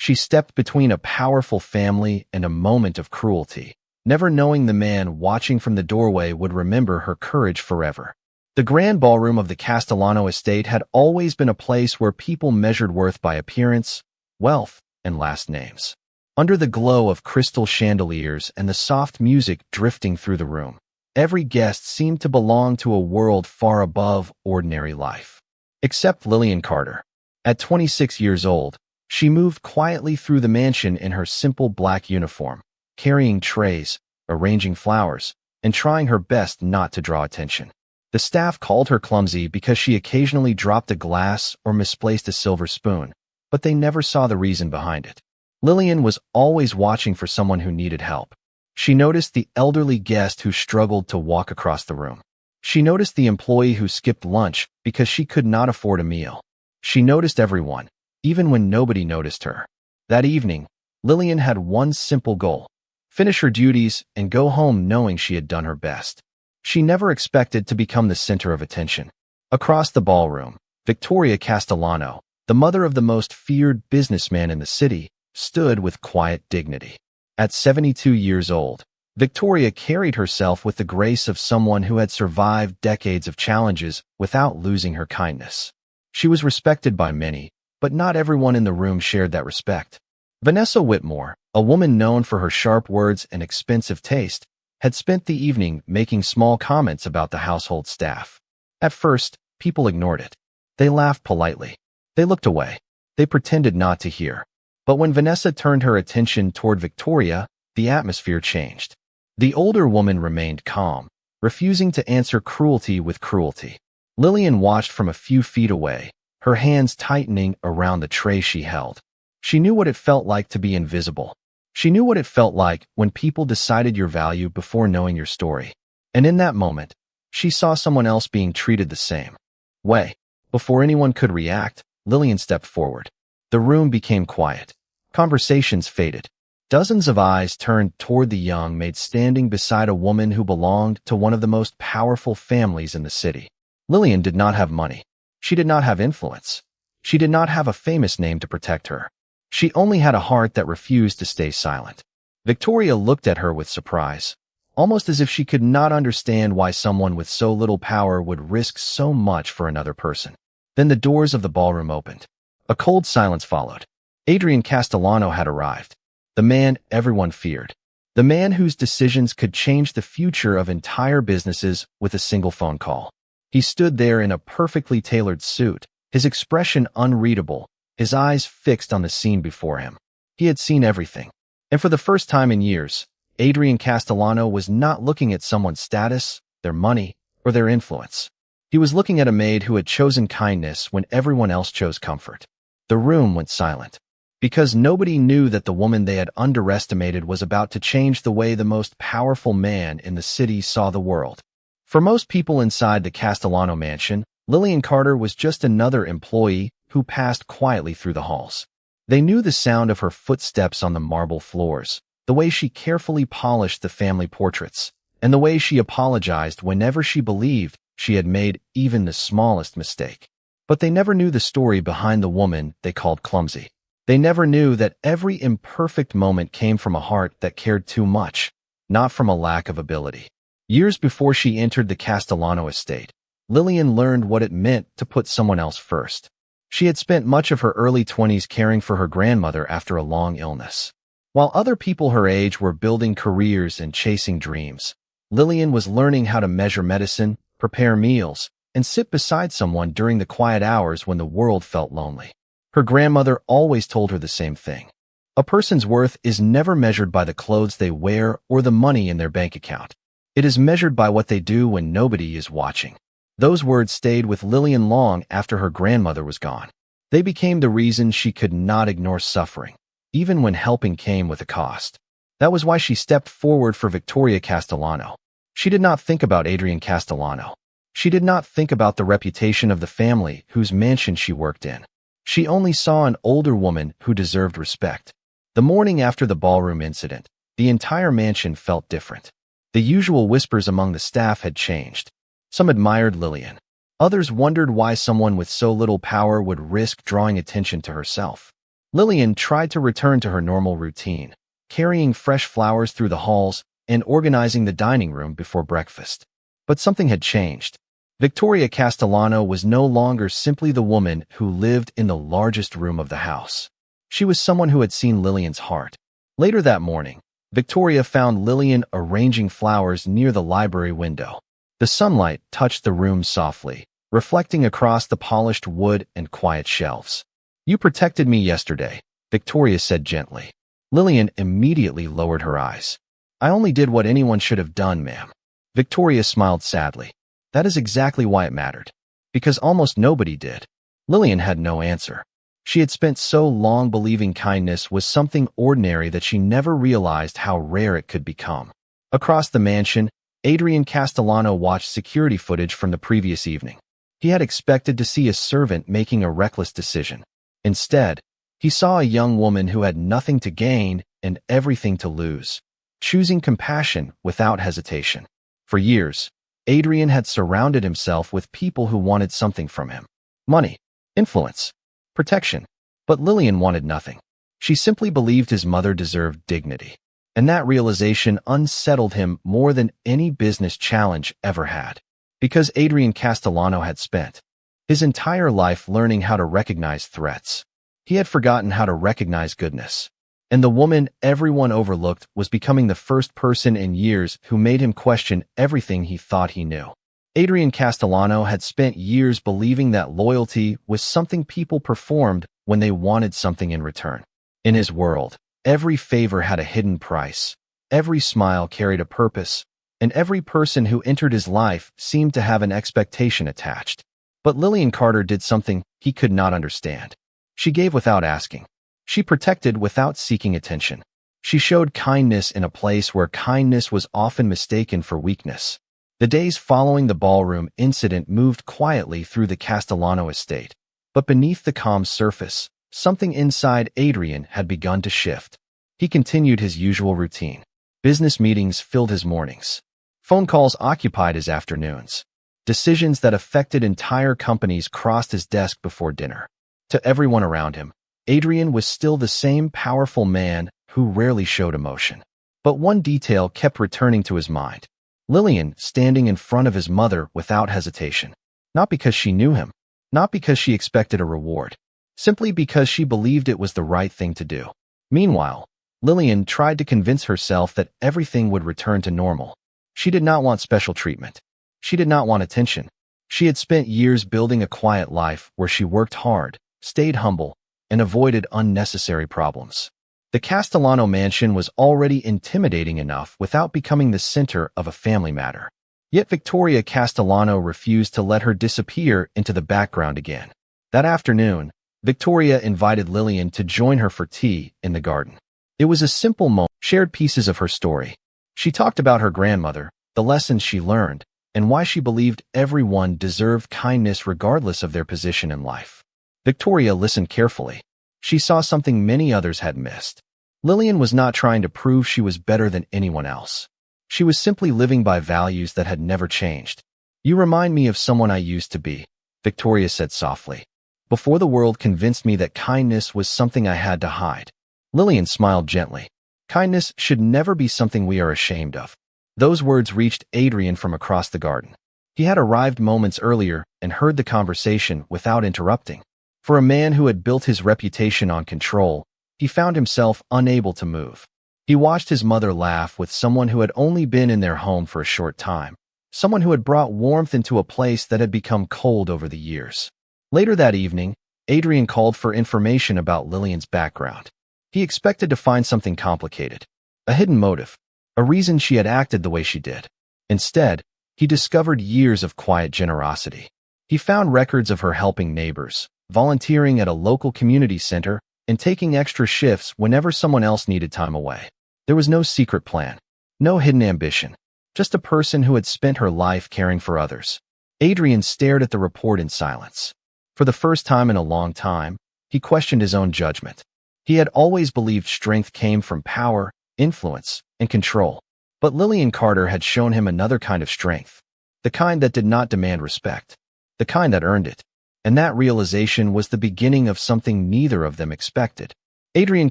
She stepped between a powerful family and a moment of cruelty, never knowing the man watching from the doorway would remember her courage forever. The grand ballroom of the Castellano estate had always been a place where people measured worth by appearance, wealth, and last names. Under the glow of crystal chandeliers and the soft music drifting through the room, every guest seemed to belong to a world far above ordinary life. Except Lillian Carter. At 26 years old, she moved quietly through the mansion in her simple black uniform, carrying trays, arranging flowers, and trying her best not to draw attention. The staff called her clumsy because she occasionally dropped a glass or misplaced a silver spoon, but they never saw the reason behind it. Lillian was always watching for someone who needed help. She noticed the elderly guest who struggled to walk across the room. She noticed the employee who skipped lunch because she could not afford a meal. She noticed everyone, even when nobody noticed her. That evening, Lillian had one simple goal: finish her duties and go home knowing she had done her best. She never expected to become the center of attention. Across the ballroom, Victoria Castellano, the mother of the most feared businessman in the city, stood with quiet dignity. At 72 years old, Victoria carried herself with the grace of someone who had survived decades of challenges without losing her kindness. She was respected by many, but not everyone in the room shared that respect. Vanessa Whitmore, a woman known for her sharp words and expensive taste, had spent the evening making small comments about the household staff. At first, people ignored it. They laughed politely. They looked away. They pretended not to hear. But when Vanessa turned her attention toward Victoria, the atmosphere changed. The older woman remained calm, refusing to answer cruelty with cruelty. Lillian watched from a few feet away, her hands tightening around the tray she held. She knew what it felt like to be invisible. She knew what it felt like when people decided your value before knowing your story. And in that moment, she saw someone else being treated the same way. Before anyone could react, Lillian stepped forward. The room became quiet. Conversations faded. Dozens of eyes turned toward the young maid standing beside a woman who belonged to one of the most powerful families in the city. Lillian did not have money. She did not have influence. She did not have a famous name to protect her. She only had a heart that refused to stay silent. Victoria looked at her with surprise, almost as if she could not understand why someone with so little power would risk so much for another person. Then the doors of the ballroom opened. A cold silence followed. Adrian Castellano had arrived. The man everyone feared. The man whose decisions could change the future of entire businesses with a single phone call. He stood there in a perfectly tailored suit, his expression unreadable, his eyes fixed on the scene before him. He had seen everything. And for the first time in years, Adrian Castellano was not looking at someone's status, their money, or their influence. He was looking at a maid who had chosen kindness when everyone else chose comfort. The room went silent, because nobody knew that the woman they had underestimated was about to change the way the most powerful man in the city saw the world. For most people inside the Castellano mansion, Lillian Carter was just another employee who passed quietly through the halls. They knew the sound of her footsteps on the marble floors, the way she carefully polished the family portraits, and the way she apologized whenever she believed she had made even the smallest mistake. But they never knew the story behind the woman they called Clumsy. They never knew that every imperfect moment came from a heart that cared too much, not from a lack of ability. Years before she entered the Castellano estate, Lillian learned what it meant to put someone else first. She had spent much of her early 20s caring for her grandmother after a long illness. While other people her age were building careers and chasing dreams, Lillian was learning how to measure medicine, prepare meals, and sit beside someone during the quiet hours when the world felt lonely. Her grandmother always told her the same thing. A person's worth is never measured by the clothes they wear or the money in their bank account. It is measured by what they do when nobody is watching. Those words stayed with Lillian long after her grandmother was gone. They became the reason she could not ignore suffering, even when helping came with a cost. That was why she stepped forward for Victoria Castellano. She did not think about Adrian Castellano. She did not think about the reputation of the family whose mansion she worked in. She only saw an older woman who deserved respect. The morning after the ballroom incident, the entire mansion felt different. The usual whispers among the staff had changed. Some admired Lillian. Others wondered why someone with so little power would risk drawing attention to herself. Lillian tried to return to her normal routine, carrying fresh flowers through the halls and organizing the dining room before breakfast. But something had changed. Victoria Castellano was no longer simply the woman who lived in the largest room of the house. She was someone who had seen Lillian's heart. Later that morning, Victoria found Lillian arranging flowers near the library window. The sunlight touched the room softly, reflecting across the polished wood and quiet shelves. "You protected me yesterday," Victoria said gently. Lillian immediately lowered her eyes. "I only did what anyone should have done, ma'am." Victoria smiled sadly. "That is exactly why it mattered. Because almost nobody did." Lillian had no answer. She had spent so long believing kindness was something ordinary that she never realized how rare it could become. Across the mansion, Adrian Castellano watched security footage from the previous evening. He had expected to see a servant making a reckless decision. Instead, he saw a young woman who had nothing to gain and everything to lose, choosing compassion without hesitation. For years, Adrian had surrounded himself with people who wanted something from him: money, influence, protection. But Lillian wanted nothing. She simply believed his mother deserved dignity. And that realization unsettled him more than any business challenge ever had. Because Adrian Castellano had spent his entire life learning how to recognize threats, he had forgotten how to recognize goodness. And the woman everyone overlooked was becoming the first person in years who made him question everything he thought he knew. Adrian Castellano had spent years believing that loyalty was something people performed when they wanted something in return. In his world, every favor had a hidden price, every smile carried a purpose, and every person who entered his life seemed to have an expectation attached. But Lillian Carter did something he could not understand. She gave without asking. She protected without seeking attention. She showed kindness in a place where kindness was often mistaken for weakness. The days following the ballroom incident moved quietly through the Castellano estate. But beneath the calm surface, something inside Adrian had begun to shift. He continued his usual routine. Business meetings filled his mornings. Phone calls occupied his afternoons. Decisions that affected entire companies crossed his desk before dinner. To everyone around him, Adrian was still the same powerful man who rarely showed emotion. But one detail kept returning to his mind. Lillian standing in front of his mother without hesitation. Not because she knew him, not because she expected a reward, simply because she believed it was the right thing to do. Meanwhile, Lillian tried to convince herself that everything would return to normal. She did not want special treatment. She did not want attention. She had spent years building a quiet life where she worked hard, stayed humble, and avoided unnecessary problems. The Castellano mansion was already intimidating enough without becoming the center of a family matter. Yet Victoria Castellano refused to let her disappear into the background again. That afternoon, Victoria invited Lillian to join her for tea in the garden. It was a simple moment, shared pieces of her story. She talked about her grandmother, the lessons she learned, and why she believed everyone deserved kindness regardless of their position in life. Victoria listened carefully. She saw something many others had missed. Lillian was not trying to prove she was better than anyone else. She was simply living by values that had never changed. "You remind me of someone I used to be," Victoria said softly, "before the world convinced me that kindness was something I had to hide." Lillian smiled gently. "Kindness should never be something we are ashamed of." Those words reached Adrian from across the garden. He had arrived moments earlier and heard the conversation without interrupting. For a man who had built his reputation on control, he found himself unable to move. He watched his mother laugh with someone who had only been in their home for a short time, someone who had brought warmth into a place that had become cold over the years. Later that evening, Adrian called for information about Lillian's background. He expected to find something complicated, a hidden motive, a reason she had acted the way she did. Instead, he discovered years of quiet generosity. He found records of her helping neighbors, volunteering at a local community center, and taking extra shifts whenever someone else needed time away. There was no secret plan, no hidden ambition, just a person who had spent her life caring for others. Adrian stared at the report in silence. For the first time in a long time, he questioned his own judgment. He had always believed strength came from power, influence, and control. But Lillian Carter had shown him another kind of strength, the kind that did not demand respect, the kind that earned it. And that realization was the beginning of something neither of them expected. Adrian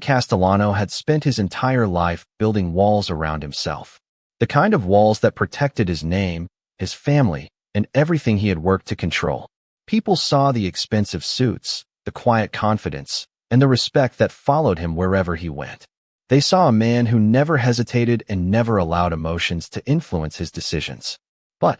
Castellano had spent his entire life building walls around himself. The kind of walls that protected his name, his family, and everything he had worked to control. People saw the expensive suits, the quiet confidence, and the respect that followed him wherever he went. They saw a man who never hesitated and never allowed emotions to influence his decisions. But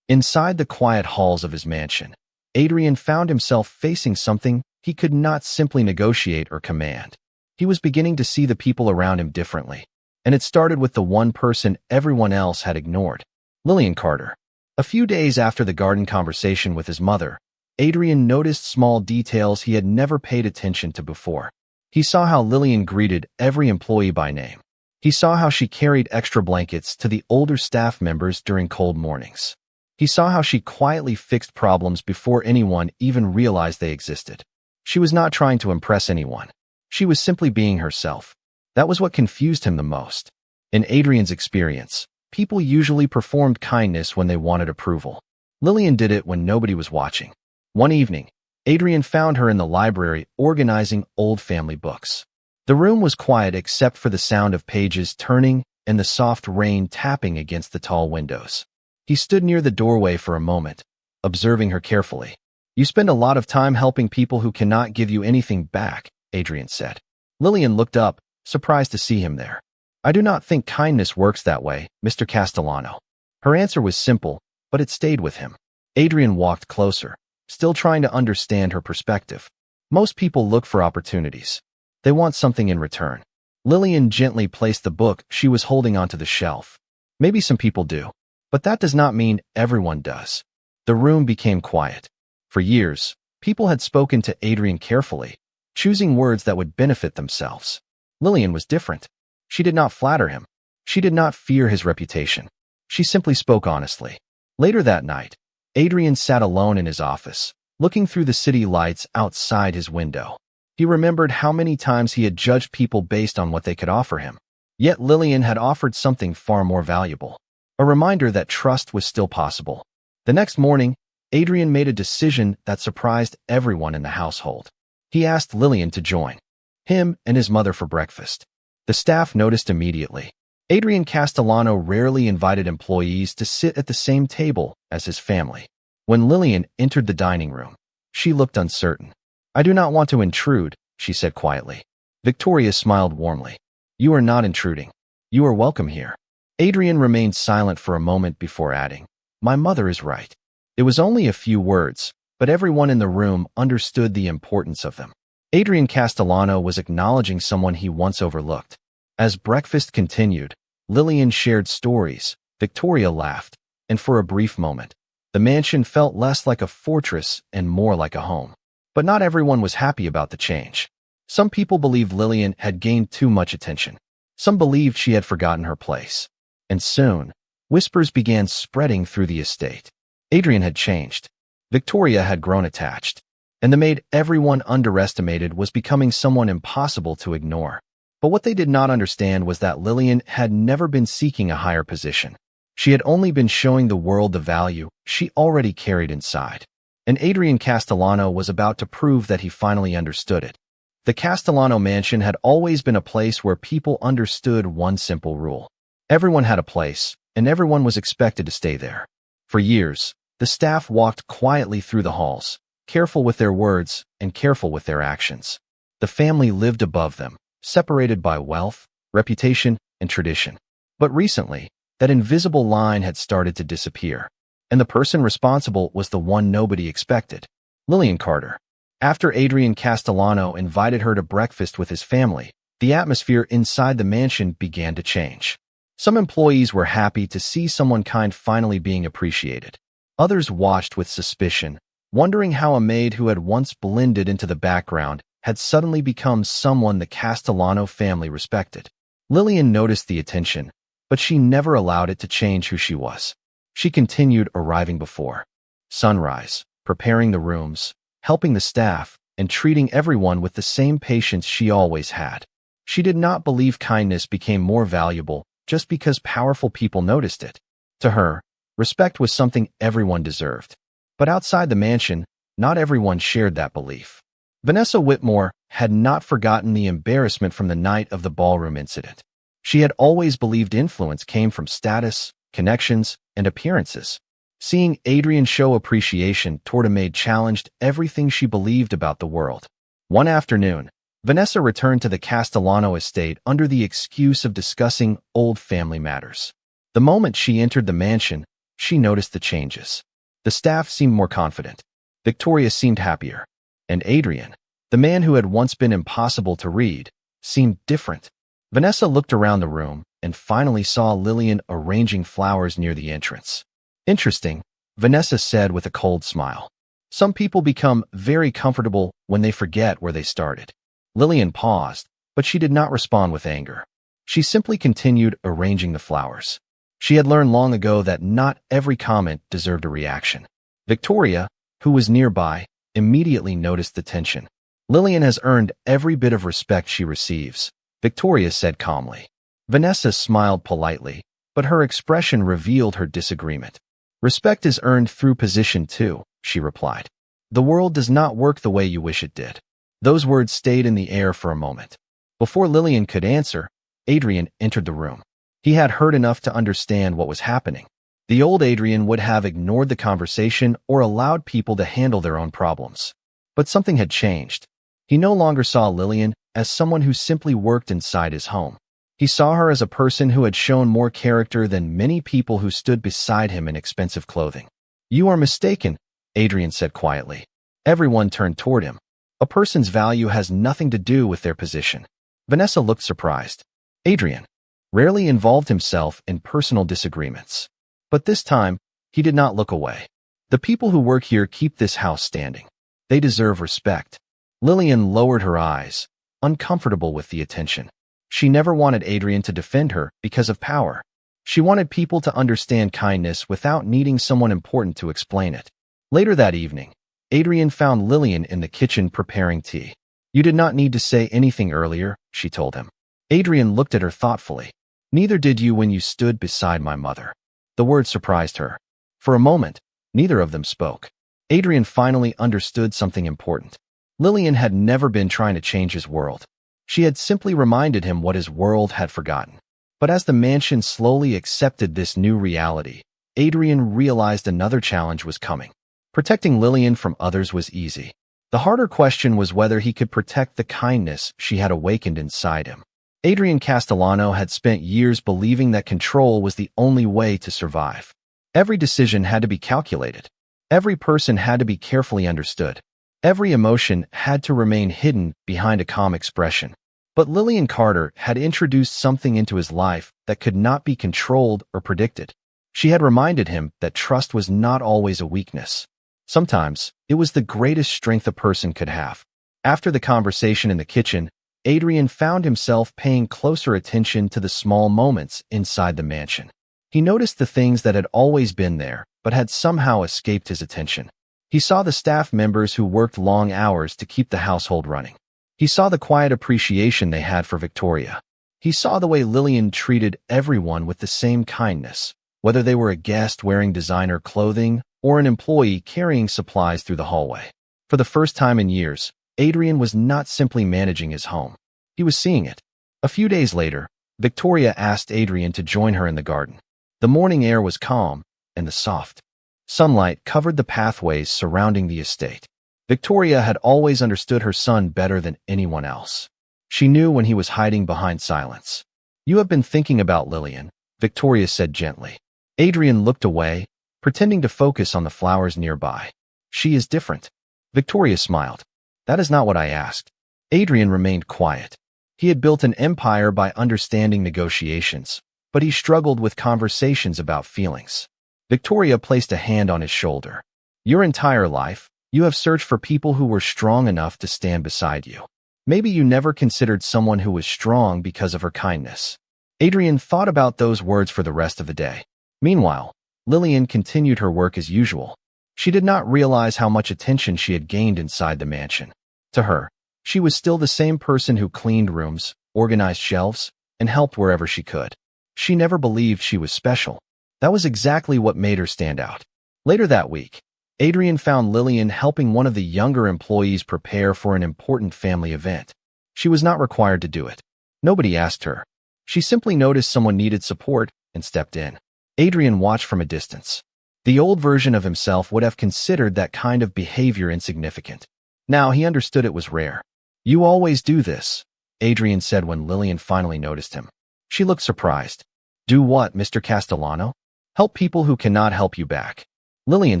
inside the quiet halls of his mansion, Adrian found himself facing something he could not simply negotiate or command. He was beginning to see the people around him differently, and it started with the one person everyone else had ignored, Lillian Carter. A few days after the garden conversation with his mother, Adrian noticed small details he had never paid attention to before. He saw how Lillian greeted every employee by name. He saw how she carried extra blankets to the older staff members during cold mornings. He saw how she quietly fixed problems before anyone even realized they existed. She was not trying to impress anyone. She was simply being herself. That was what confused him the most. In Adrian's experience, people usually performed kindness when they wanted approval. Lillian did it when nobody was watching. One evening, Adrian found her in the library organizing old family books. The room was quiet except for the sound of pages turning and the soft rain tapping against the tall windows. He stood near the doorway for a moment, observing her carefully. "You spend a lot of time helping people who cannot give you anything back," Adrian said. Lillian looked up, surprised to see him there. "I do not think kindness works that way, Mr. Castellano." Her answer was simple, but it stayed with him. Adrian walked closer, still trying to understand her perspective. Most people look for opportunities. They want something in return. Lillian gently placed the book she was holding onto the shelf. Maybe some people do, but that does not mean everyone does. The room became quiet. For years, people had spoken to Adrian carefully, choosing words that would benefit themselves. Lillian was different. She did not flatter him. She did not fear his reputation. She simply spoke honestly. Later that night, Adrian sat alone in his office, looking through the city lights outside his window. He remembered how many times he had judged people based on what they could offer him. Yet Lillian had offered something far more valuable, a reminder that trust was still possible. The next morning, Adrian made a decision that surprised everyone in the household. He asked Lillian to join him and his mother for breakfast. The staff noticed immediately. Adrian Castellano rarely invited employees to sit at the same table as his family. When Lillian entered the dining room, she looked uncertain. "I do not want to intrude," she said quietly. Victoria smiled warmly. "You are not intruding. You are welcome here." Adrian remained silent for a moment before adding, "My mother is right." It was only a few words, but everyone in the room understood the importance of them. Adrian Castellano was acknowledging someone he once overlooked. As breakfast continued, Lillian shared stories, Victoria laughed, and for a brief moment, the mansion felt less like a fortress and more like a home. But not everyone was happy about the change. Some people believed Lillian had gained too much attention. Some believed she had forgotten her place. And soon, whispers began spreading through the estate. Adrian had changed. Victoria had grown attached. And the maid everyone underestimated was becoming someone impossible to ignore. But what they did not understand was that Lillian had never been seeking a higher position. She had only been showing the world the value she already carried inside. And Adrian Castellano was about to prove that he finally understood it. The Castellano mansion had always been a place where people understood one simple rule. Everyone had a place, and everyone was expected to stay there. For years, the staff walked quietly through the halls, careful with their words and careful with their actions. The family lived above them, separated by wealth, reputation, and tradition. But recently, that invisible line had started to disappear, and the person responsible was the one nobody expected, Lillian Carter. After Adrian Castellano invited her to breakfast with his family, the atmosphere inside the mansion began to change. Some employees were happy to see someone kind finally being appreciated. Others watched with suspicion, wondering how a maid who had once blended into the background had suddenly become someone the Castellano family respected. Lillian noticed the attention, but she never allowed it to change who she was. She continued arriving before sunrise, preparing the rooms, helping the staff, and treating everyone with the same patience she always had. She did not believe kindness became more valuable just because powerful people noticed it. To her, respect was something everyone deserved. But outside the mansion, not everyone shared that belief. Vanessa Whitmore had not forgotten the embarrassment from the night of the ballroom incident. She had always believed influence came from status, connections, and appearances. Seeing Adrian show appreciation toward a maid challenged everything she believed about the world. One afternoon, Vanessa returned to the Castellano estate under the excuse of discussing old family matters. The moment she entered the mansion, she noticed the changes. The staff seemed more confident. Victoria seemed happier. And Adrian, the man who had once been impossible to read, seemed different. Vanessa looked around the room and finally saw Lillian arranging flowers near the entrance. Interesting, Vanessa said with a cold smile. Some people become very comfortable when they forget where they started. Lillian paused, but she did not respond with anger. She simply continued arranging the flowers. She had learned long ago that not every comment deserved a reaction. Victoria, who was nearby, immediately noticed the tension. Lillian has earned every bit of respect she receives, Victoria said calmly. Vanessa smiled politely, but her expression revealed her disagreement. Respect is earned through position too, she replied. The world does not work the way you wish it did. Those words stayed in the air for a moment. Before Lillian could answer, Adrian entered the room. He had heard enough to understand what was happening. The old Adrian would have ignored the conversation or allowed people to handle their own problems. But something had changed. He no longer saw Lillian as someone who simply worked inside his home. He saw her as a person who had shown more character than many people who stood beside him in expensive clothing. "You are mistaken," Adrian said quietly. Everyone turned toward him. A person's value has nothing to do with their position. Vanessa looked surprised. Adrian rarely involved himself in personal disagreements. But this time, he did not look away. The people who work here keep this house standing. They deserve respect. Lillian lowered her eyes, uncomfortable with the attention. She never wanted Adrian to defend her because of power. She wanted people to understand kindness without needing someone important to explain it. Later that evening, Adrian found Lillian in the kitchen preparing tea. "You did not need to say anything earlier," she told him. Adrian looked at her thoughtfully. "Neither did you when you stood beside my mother." The word surprised her. For a moment, neither of them spoke. Adrian finally understood something important. Lillian had never been trying to change his world. She had simply reminded him what his world had forgotten. But as the mansion slowly accepted this new reality, Adrian realized another challenge was coming. Protecting Lillian from others was easy. The harder question was whether he could protect the kindness she had awakened inside him. Adrian Castellano had spent years believing that control was the only way to survive. Every decision had to be calculated. Every person had to be carefully understood. Every emotion had to remain hidden behind a calm expression. But Lillian Carter had introduced something into his life that could not be controlled or predicted. She had reminded him that trust was not always a weakness. Sometimes, it was the greatest strength a person could have. After the conversation in the kitchen, Adrian found himself paying closer attention to the small moments inside the mansion. He noticed the things that had always been there, but had somehow escaped his attention. He saw the staff members who worked long hours to keep the household running. He saw the quiet appreciation they had for Victoria. He saw the way Lillian treated everyone with the same kindness, whether they were a guest wearing designer clothing or an employee carrying supplies through the hallway. For the first time in years, Adrian was not simply managing his home. He was seeing it. A few days later, Victoria asked Adrian to join her in the garden. The morning air was calm, and the soft sunlight covered the pathways surrounding the estate. Victoria had always understood her son better than anyone else. She knew when he was hiding behind silence. "You have been thinking about Lillian," Victoria said gently. Adrian looked away, pretending to focus on the flowers nearby. "She is different." Victoria smiled. "That is not what I asked." Adrian remained quiet. He had built an empire by understanding negotiations, but he struggled with conversations about feelings. Victoria placed a hand on his shoulder. "Your entire life, you have searched for people who were strong enough to stand beside you. Maybe you never considered someone who was strong because of her kindness." Adrian thought about those words for the rest of the day. Meanwhile, Lillian continued her work as usual. She did not realize how much attention she had gained inside the mansion. To her, she was still the same person who cleaned rooms, organized shelves, and helped wherever she could. She never believed she was special. That was exactly what made her stand out. Later that week, Adrian found Lillian helping one of the younger employees prepare for an important family event. She was not required to do it. Nobody asked her. She simply noticed someone needed support and stepped in. Adrian watched from a distance. The old version of himself would have considered that kind of behavior insignificant. Now he understood it was rare. "You always do this," Adrian said when Lillian finally noticed him. She looked surprised. "Do what, Mr. Castellano? Help people who cannot help you back." Lillian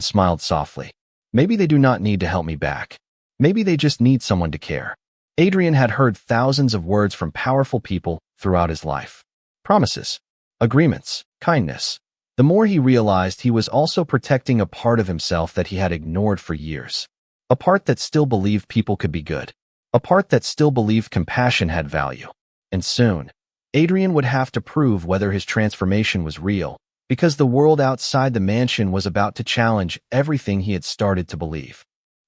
smiled softly. "Maybe they do not need to help me back. Maybe they just need someone to care." Adrian had heard thousands of words from powerful people throughout his life. Promises, agreements, kindness. The more he realized, he was also protecting a part of himself that he had ignored for years. A part that still believed people could be good. A part that still believed compassion had value. And soon, Adrian would have to prove whether his transformation was real, because the world outside the mansion was about to challenge everything he had started to believe.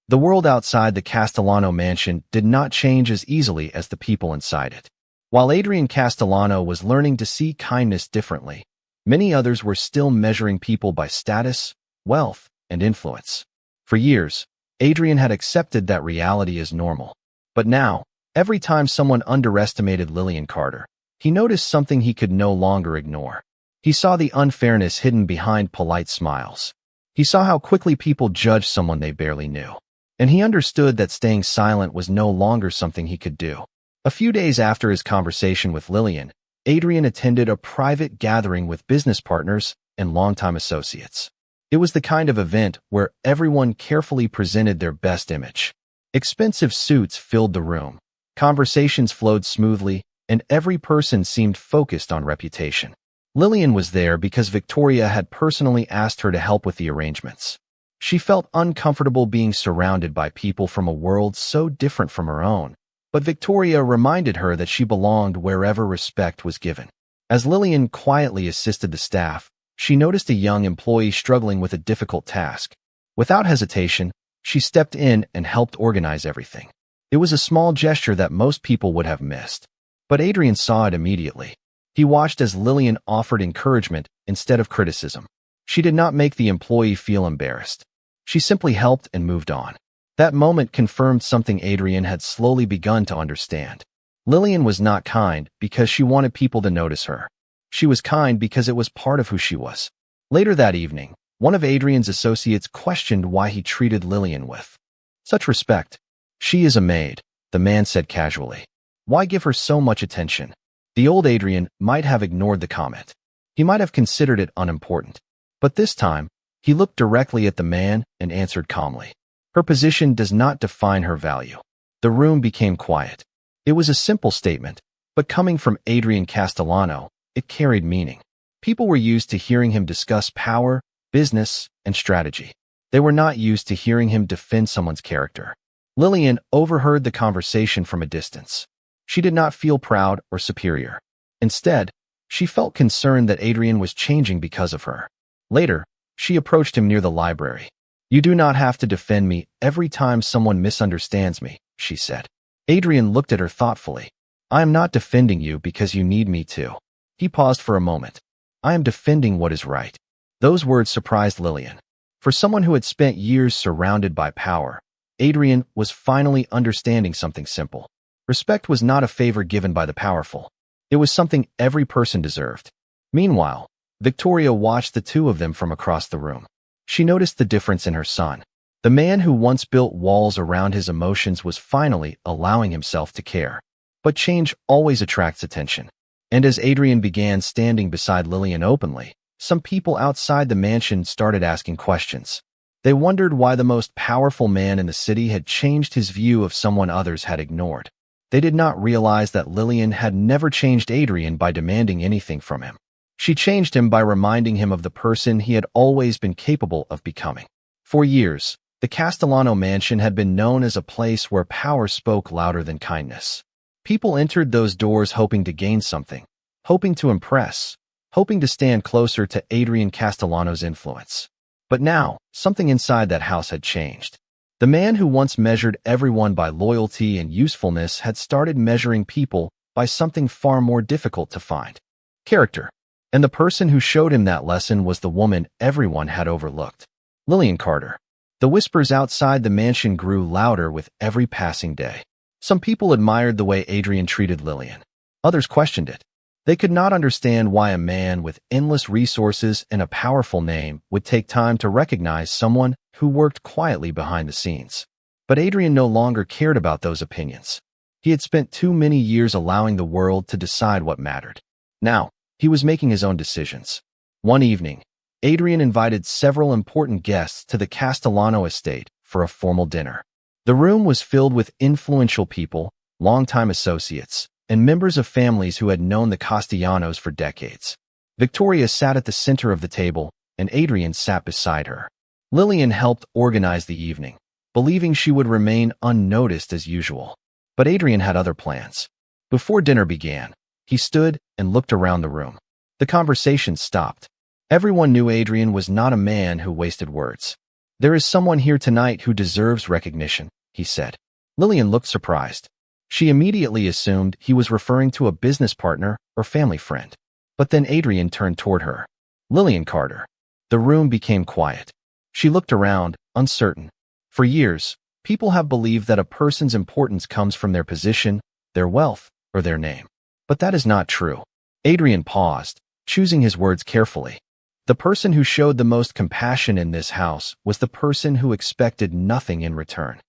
The world outside the Castellano mansion did not change as easily as the people inside it. While Adrian Castellano was learning to see kindness differently, many others were still measuring people by status, wealth, and influence. For years, Adrian had accepted that reality as normal. But now, every time someone underestimated Lillian Carter, he noticed something he could no longer ignore. He saw the unfairness hidden behind polite smiles. He saw how quickly people judged someone they barely knew. And he understood that staying silent was no longer something he could do. A few days after his conversation with Lillian, Adrian attended a private gathering with business partners and longtime associates. It was the kind of event where everyone carefully presented their best image. Expensive suits filled the room. Conversations flowed smoothly, and every person seemed focused on reputation. Lillian was there because Victoria had personally asked her to help with the arrangements. She felt uncomfortable being surrounded by people from a world so different from her own, but Victoria reminded her that she belonged wherever respect was given. As Lillian quietly assisted the staff, she noticed a young employee struggling with a difficult task. Without hesitation, she stepped in and helped organize everything. It was a small gesture that most people would have missed, but Adrian saw it immediately. He watched as Lillian offered encouragement instead of criticism. She did not make the employee feel embarrassed. She simply helped and moved on. That moment confirmed something Adrian had slowly begun to understand. Lillian was not kind because she wanted people to notice her. She was kind because it was part of who she was. Later that evening, one of Adrian's associates questioned why he treated Lillian with such respect. "She is a maid," the man said casually. "Why give her so much attention?" The old Adrian might have ignored the comment. He might have considered it unimportant. But this time, he looked directly at the man and answered calmly. "Her position does not define her value." The room became quiet. It was a simple statement, but coming from Adrian Castellano, it carried meaning. People were used to hearing him discuss power, business, and strategy. They were not used to hearing him defend someone's character. Lillian overheard the conversation from a distance. She did not feel proud or superior. Instead, she felt concerned that Adrian was changing because of her. Later, she approached him near the library. "You do not have to defend me every time someone misunderstands me," she said. Adrian looked at her thoughtfully. "I am not defending you because you need me to." He paused for a moment. "I am defending what is right." Those words surprised Lillian. For someone who had spent years surrounded by power, Adrian was finally understanding something simple. Respect was not a favor given by the powerful. It was something every person deserved. Meanwhile, Victoria watched the two of them from across the room. She noticed the difference in her son. The man who once built walls around his emotions was finally allowing himself to care. But change always attracts attention. And as Adrian began standing beside Lillian openly, some people outside the mansion started asking questions. They wondered why the most powerful man in the city had changed his view of someone others had ignored. They did not realize that Lillian had never changed Adrian by demanding anything from him. She changed him by reminding him of the person he had always been capable of becoming. For years, the Castellano mansion had been known as a place where power spoke louder than kindness. People entered those doors hoping to gain something, hoping to impress, hoping to stand closer to Adrian Castellano's influence. But now, something inside that house had changed. The man who once measured everyone by loyalty and usefulness had started measuring people by something far more difficult to find: character. And the person who showed him that lesson was the woman everyone had overlooked: Lillian Carter. The whispers outside the mansion grew louder with every passing day. Some people admired the way Adrian treated Lillian. Others questioned it. They could not understand why a man with endless resources and a powerful name would take time to recognize someone who worked quietly behind the scenes. But Adrian no longer cared about those opinions. He had spent too many years allowing the world to decide what mattered. Now, he was making his own decisions. One evening, Adrian invited several important guests to the Castellano estate for a formal dinner. The room was filled with influential people, longtime associates, and members of families who had known the Castellanos for decades. Victoria sat at the center of the table, and Adrian sat beside her. Lillian helped organize the evening, believing she would remain unnoticed as usual. But Adrian had other plans. Before dinner began, he stood and looked around the room. The conversation stopped. Everyone knew Adrian was not a man who wasted words. "There is someone here tonight who deserves recognition," he said. Lillian looked surprised. She immediately assumed he was referring to a business partner or family friend. But then Adrian turned toward her. "Lillian Carter." The room became quiet. She looked around, uncertain. For years, people have believed that a person's importance comes from their position, their wealth, or their name. But that is not true. Adrian paused, choosing his words carefully. The person who showed the most compassion in this house was the person who expected nothing in return.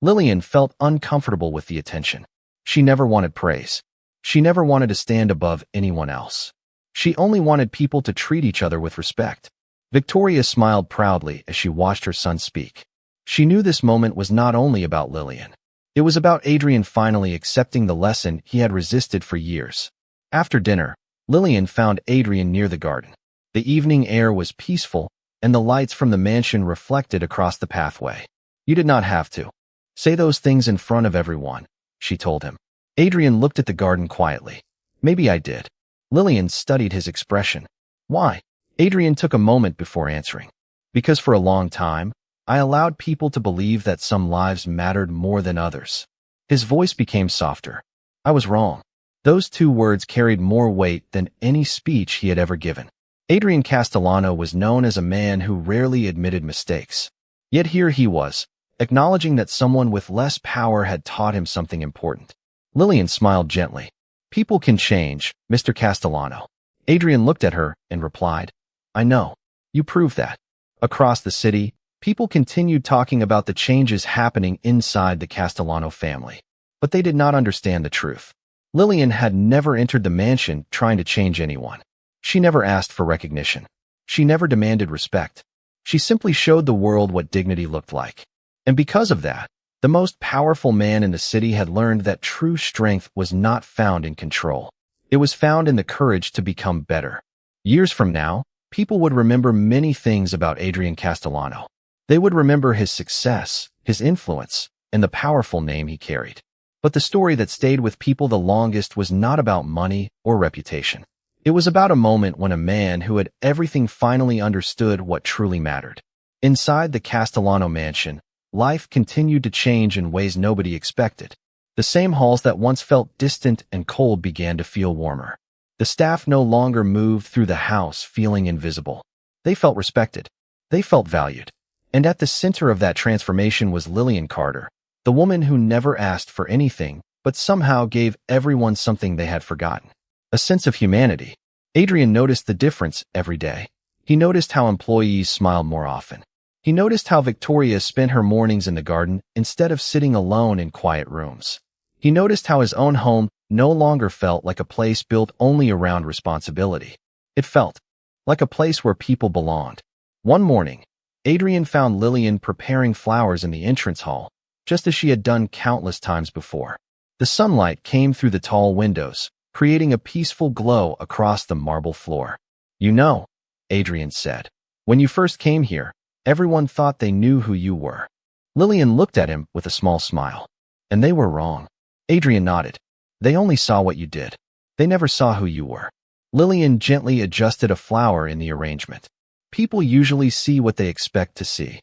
Lillian felt uncomfortable with the attention. She never wanted praise. She never wanted to stand above anyone else. She only wanted people to treat each other with respect. Victoria smiled proudly as she watched her son speak. She knew this moment was not only about Lillian. It was about Adrian finally accepting the lesson he had resisted for years. After dinner, Lillian found Adrian near the garden. The evening air was peaceful, and the lights from the mansion reflected across the pathway. "You did not have to say those things in front of everyone," she told him. Adrian looked at the garden quietly. "Maybe I did." Lillian studied his expression. "Why?" Adrian took a moment before answering. "Because for a long time, I allowed people to believe that some lives mattered more than others." His voice became softer. "I was wrong." Those two words carried more weight than any speech he had ever given. Adrian Castellano was known as a man who rarely admitted mistakes. Yet here he was, acknowledging that someone with less power had taught him something important. Lillian smiled gently. "People can change, Mr. Castellano." Adrian looked at her and replied, "I know. You prove that." Across the city, people continued talking about the changes happening inside the Castellano family. But they did not understand the truth. Lillian had never entered the mansion trying to change anyone. She never asked for recognition. She never demanded respect. She simply showed the world what dignity looked like. And because of that, the most powerful man in the city had learned that true strength was not found in control. It was found in the courage to become better. Years from now, people would remember many things about Adrian Castellano. They would remember his success, his influence, and the powerful name he carried. But the story that stayed with people the longest was not about money or reputation. It was about a moment when a man who had everything finally understood what truly mattered. Inside the Castellano mansion, life continued to change in ways nobody expected. The same halls that once felt distant and cold began to feel warmer. The staff no longer moved through the house feeling invisible. They felt respected. They felt valued. And at the center of that transformation was Lillian Carter, the woman who never asked for anything, but somehow gave everyone something they had forgotten. A sense of humanity. Adrian noticed the difference every day. He noticed how employees smiled more often. He noticed how Victoria spent her mornings in the garden instead of sitting alone in quiet rooms. He noticed how his own home no longer felt like a place built only around responsibility. It felt like a place where people belonged. One morning, Adrian found Lillian preparing flowers in the entrance hall, just as she had done countless times before. The sunlight came through the tall windows, creating a peaceful glow across the marble floor. "You know," Adrian said, "when you first came here, everyone thought they knew who you were." Lillian looked at him with a small smile. "And they were wrong." Adrian nodded. "They only saw what you did. They never saw who you were." Lillian gently adjusted a flower in the arrangement. "People usually see what they expect to see."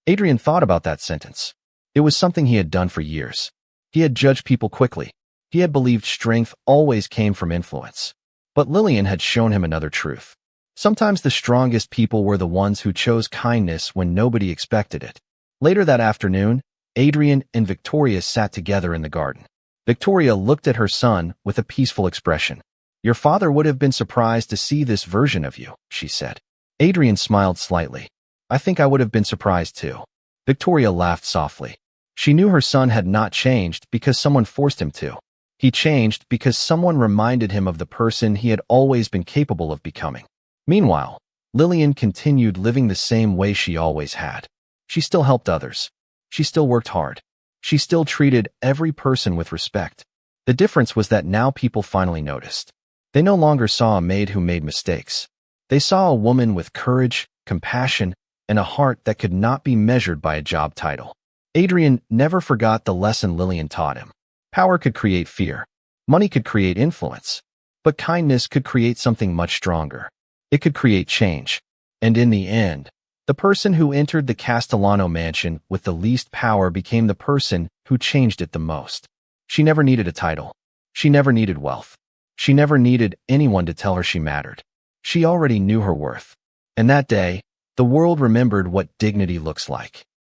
Adrian thought about that sentence. It was something he had done for years. He had judged people quickly. He had believed strength always came from influence. But Lillian had shown him another truth. Sometimes the strongest people were the ones who chose kindness when nobody expected it. Later that afternoon, Adrian and Victoria sat together in the garden. Victoria looked at her son with a peaceful expression. "Your father would have been surprised to see this version of you," she said. Adrian smiled slightly. "I think I would have been surprised too." Victoria laughed softly. She knew her son had not changed because someone forced him to. He changed because someone reminded him of the person he had always been capable of becoming. Meanwhile, Lillian continued living the same way she always had. She still helped others. She still worked hard. She still treated every person with respect. The difference was that now people finally noticed. They no longer saw a maid who made mistakes. They saw a woman with courage, compassion, and a heart that could not be measured by a job title. Adrian never forgot the lesson Lillian taught him. Power could create fear. Money could create influence. But kindness could create something much stronger. It could create change. And in the end, the person who entered the Castellano mansion with the least power became the person who changed it the most. She never needed a title. She never needed wealth. She never needed anyone to tell her she mattered. She already knew her worth. And that day, the world remembered what dignity looks like.